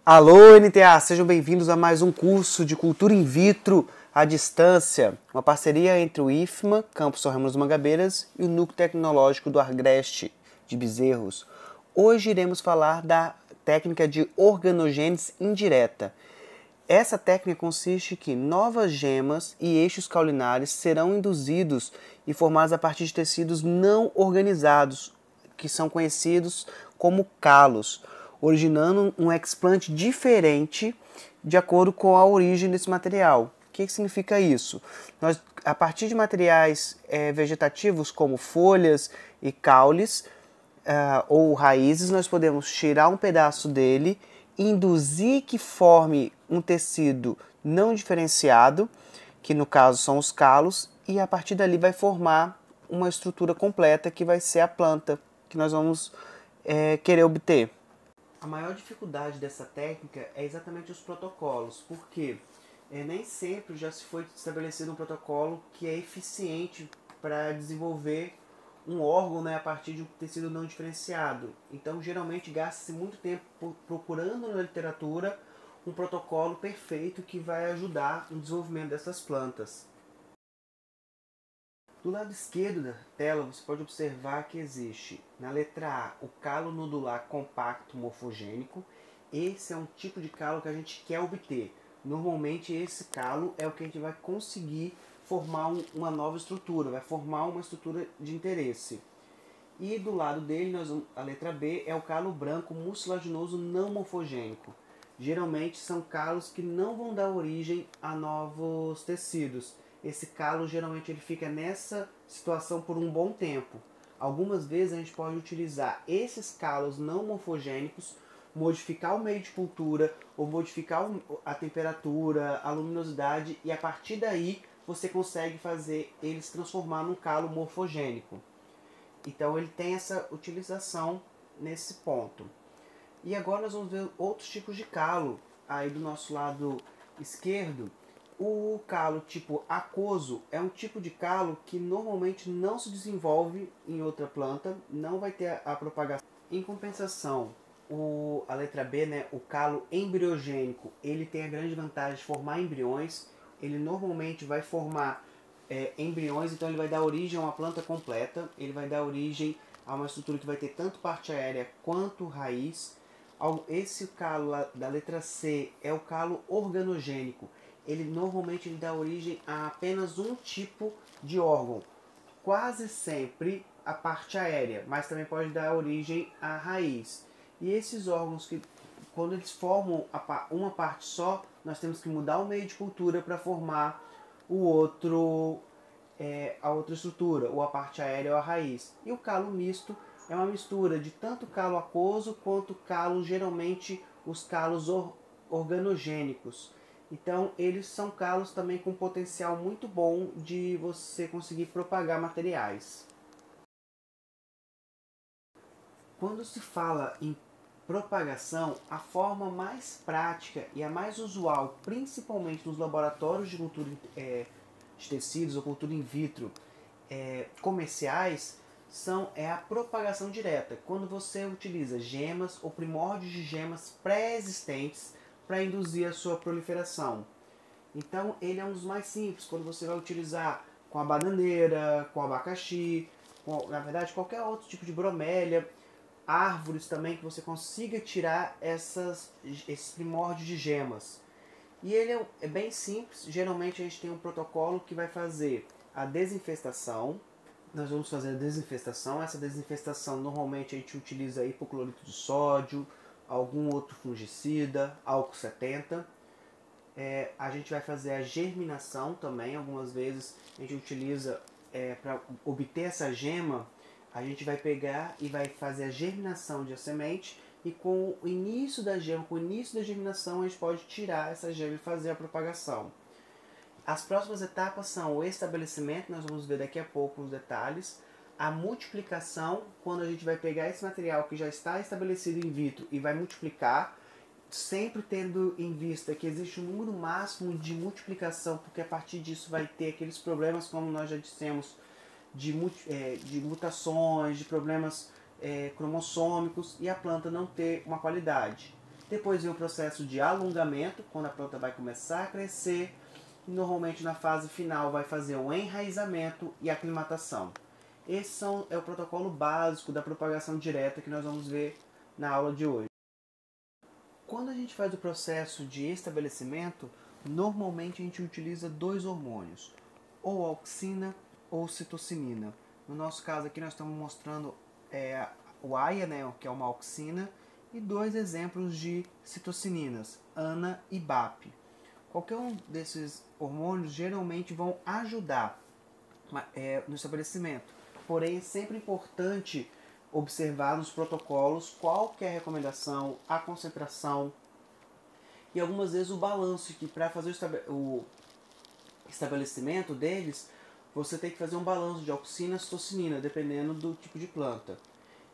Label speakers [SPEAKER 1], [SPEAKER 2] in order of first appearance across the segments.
[SPEAKER 1] Alô, NTA! Sejam bem-vindos a mais um curso de Cultura in Vitro à distância, uma parceria entre o IFMA, Campus São Raimundo das Mangabeiras, e o Núcleo Tecnológico do Agreste de Bezerros. Hoje iremos falar da técnica de organogênese indireta. Essa técnica consiste em que novas gemas e eixos caulinares serão induzidos e formados a partir de tecidos não organizados, que são conhecidos como calos, originando um explante diferente de acordo com a origem desse material. O que significa isso? Nós, a partir de materiais vegetativos como folhas e caules ou raízes, nós podemos tirar um pedaço dele, induzir que forme um tecido não diferenciado, que no caso são os calos, e a partir dali vai formar uma estrutura completa que vai ser a planta que nós vamos querer obter. A maior dificuldade dessa técnica é exatamente os protocolos, porque nem sempre já se foi estabelecido um protocolo que é eficiente para desenvolver um órgão, a partir de um tecido não diferenciado. Então, geralmente, gasta-se muito tempo procurando na literatura um protocolo perfeito que vai ajudar no desenvolvimento dessas plantas. Do lado esquerdo da tela, você pode observar que existe, na letra A, o calo nodular compacto morfogênico. Esse é um tipo de calo que a gente quer obter. Normalmente, esse calo é o que a gente vai conseguir formar uma nova estrutura, vai formar uma estrutura de interesse. E do lado dele, a letra B, é o calo branco mucilaginoso não morfogênico. Geralmente são calos que não vão dar origem a novos tecidos. Esse calo geralmente ele fica nessa situação por um bom tempo. Algumas vezes a gente pode utilizar esses calos não morfogênicos, modificar o meio de cultura ou modificar a temperatura, a luminosidade, e a partir daí você consegue fazer ele se transformar num calo morfogênico. Então ele tem essa utilização nesse ponto. E agora nós vamos ver outros tipos de calo. Aí do nosso lado esquerdo, o calo tipo aquoso é um tipo de calo que normalmente não se desenvolve em outra planta, não vai ter a propagação. Em compensação, a letra B, o calo embriogênico, ele tem a grande vantagem de formar embriões. Ele normalmente vai formar embriões, então ele vai dar origem a uma planta completa, ele vai dar origem a uma estrutura que vai ter tanto parte aérea quanto raiz. Esse calo da letra C é o calo organogênico. Ele normalmente dá origem a apenas um tipo de órgão, quase sempre a parte aérea, mas também pode dar origem à raiz. E esses órgãos, que quando eles formam uma parte só, nós temos que mudar o meio de cultura para formar a outra estrutura, ou a parte aérea ou a raiz. E o calo misto é uma mistura de tanto calo aquoso quanto calo, geralmente os calos organogênicos. Então eles são calos também com potencial muito bom de você conseguir propagar materiais. Quando se fala em propagação, a forma mais prática e a mais usual, principalmente nos laboratórios de cultura de tecidos ou cultura in vitro comerciais, é a propagação direta, quando você utiliza gemas ou primórdios de gemas pré-existentes para induzir a sua proliferação. Então ele é um dos mais simples, quando você vai utilizar com a bananeira, com o abacaxi, na verdade qualquer outro tipo de bromélia, árvores também, que você consiga tirar esses primórdios de gemas. E ele é bem simples. Geralmente a gente tem um protocolo que vai fazer a desinfestação. Nós vamos fazer a desinfestação. Essa desinfestação normalmente a gente utiliza hipoclorito de sódio, algum outro fungicida, álcool 70. A gente vai fazer a germinação também. Algumas vezes a gente utiliza para obter essa gema. A gente vai pegar e vai fazer a germinação de a semente, e com o início da gema, com o início da germinação, a gente pode tirar essa gema e fazer a propagação. As próximas etapas são o estabelecimento, nós vamos ver daqui a pouco os detalhes, a multiplicação, quando a gente vai pegar esse material que já está estabelecido in vitro e vai multiplicar, sempre tendo em vista que existe um número máximo de multiplicação, porque a partir disso vai ter aqueles problemas, como nós já dissemos, de mutações, de problemas cromossômicos, e a planta não ter uma qualidade. Depois vem o processo de alongamento, quando a planta vai começar a crescer. E normalmente na fase final vai fazer o enraizamento e aclimatação. Esse é o protocolo básico da propagação direta que nós vamos ver na aula de hoje. Quando a gente faz o processo de estabelecimento, normalmente a gente utiliza 2 hormônios, ou auxina ou citocinina. No nosso caso aqui nós estamos mostrando o AIA, né, que é uma auxina, e 2 exemplos de citocininas, ANA e BAP. Qualquer um desses hormônios geralmente vão ajudar no estabelecimento, porém é sempre importante observar nos protocolos qual que é a recomendação, a concentração e algumas vezes o balanço, que para fazer o estabelecimento deles, você tem que fazer um balanço de auxina e citocinina, dependendo do tipo de planta.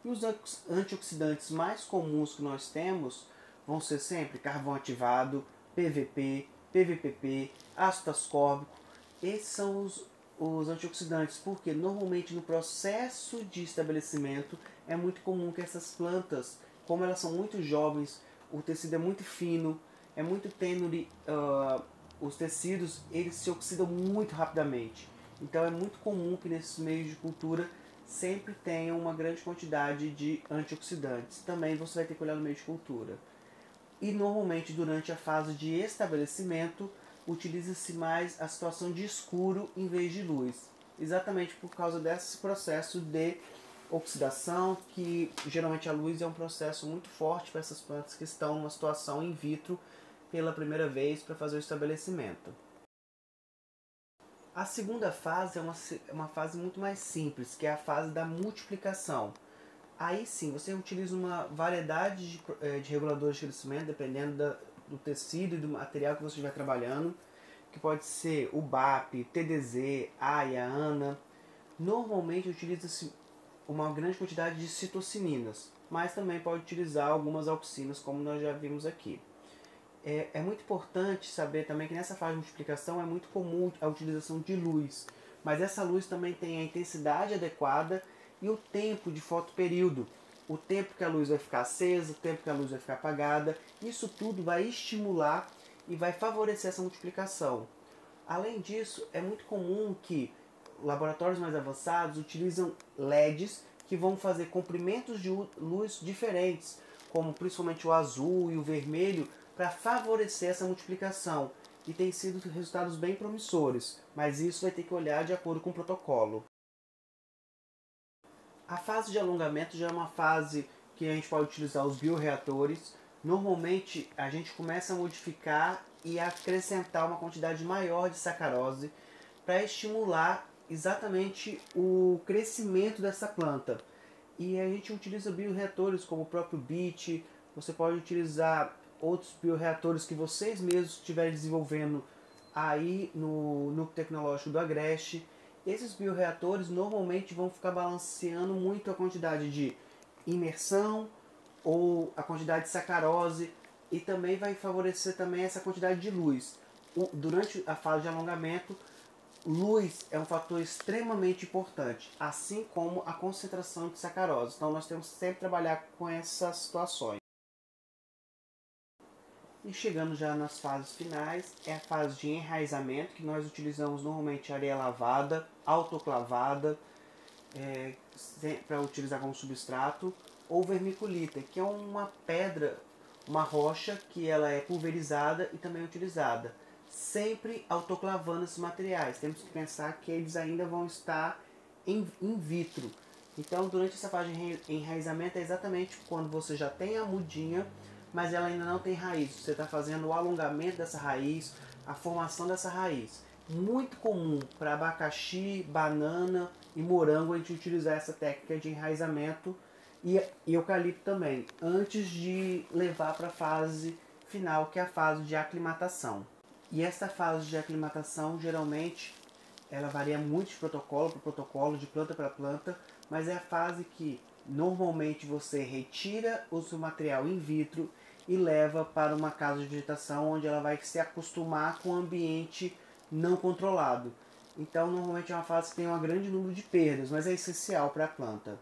[SPEAKER 1] E os antioxidantes mais comuns que nós temos vão ser sempre carvão ativado, PVP, PVPP, ácido ascórbico. Esses são os antioxidantes, porque normalmente no processo de estabelecimento é muito comum que essas plantas, como elas são muito jovens, o tecido é muito fino, é muito tênue, os tecidos eles se oxidam muito rapidamente. Então é muito comum que nesses meios de cultura sempre tenham uma grande quantidade de antioxidantes. Também você vai ter que olhar no meio de cultura. E normalmente durante a fase de estabelecimento utiliza-se mais a situação de escuro em vez de luz, exatamente por causa desse processo de oxidação, que geralmente a luz é um processo muito forte para essas plantas que estão numa situação in vitro pela primeira vez para fazer o estabelecimento. A segunda fase é uma fase muito mais simples, que é a fase da multiplicação. Aí sim, você utiliza uma variedade de reguladores de crescimento, dependendo do tecido e do material que você estiver trabalhando, que pode ser o BAP, TDZ, AIA, ANA. Normalmente utiliza-se uma grande quantidade de citocininas, mas também pode utilizar algumas auxinas, como nós já vimos aqui. É muito importante saber também que nessa fase de multiplicação é muito comum a utilização de luz, mas essa luz também tem a intensidade adequada e o tempo de fotoperíodo, o tempo que a luz vai ficar acesa, o tempo que a luz vai ficar apagada. Isso tudo vai estimular e vai favorecer essa multiplicação. Além disso, é muito comum que laboratórios mais avançados utilizam LEDs que vão fazer comprimentos de luz diferentes, como principalmente o azul e o vermelho, para favorecer essa multiplicação. E tem sido resultados bem promissores, mas isso vai ter que olhar de acordo com o protocolo. A fase de alongamento já é uma fase que a gente pode utilizar os bioreatores. Normalmente a gente começa a modificar e acrescentar uma quantidade maior de sacarose para estimular exatamente o crescimento dessa planta. E a gente utiliza bioreatores como o próprio BIT, você pode utilizar outros bioreatores que vocês mesmos estiverem desenvolvendo aí no núcleo tecnológico do Agreste. Esses bioreatores normalmente vão ficar balanceando muito a quantidade de imersão ou a quantidade de sacarose, e também vai favorecer também essa quantidade de luz. Durante a fase de alongamento, luz é um fator extremamente importante, assim como a concentração de sacarose. Então nós temos que sempre trabalhar com essas situações. E chegando já nas fases finais, é a fase de enraizamento, que nós utilizamos normalmente areia lavada, autoclavada, para utilizar como substrato, ou vermiculita, que é uma pedra, uma rocha que ela é pulverizada e também utilizada. Sempre autoclavando esses materiais. Temos que pensar que eles ainda vão estar in vitro. Então, durante essa fase de enraizamento é exatamente quando você já tem a mudinha, mas ela ainda não tem raiz. Você está fazendo o alongamento dessa raiz, a formação dessa raiz. Muito comum para abacaxi, banana e morango a gente utilizar essa técnica de enraizamento, e eucalipto também, antes de levar para a fase final, que é a fase de aclimatação. E essa fase de aclimatação, geralmente, ela varia muito de protocolo para protocolo, de planta para planta, mas é a fase que normalmente você retira o seu material in vitro e leva para uma casa de vegetação, onde ela vai se acostumar com o ambiente não controlado. Então, normalmente é uma fase que tem um grande número de perdas, mas é essencial para a planta.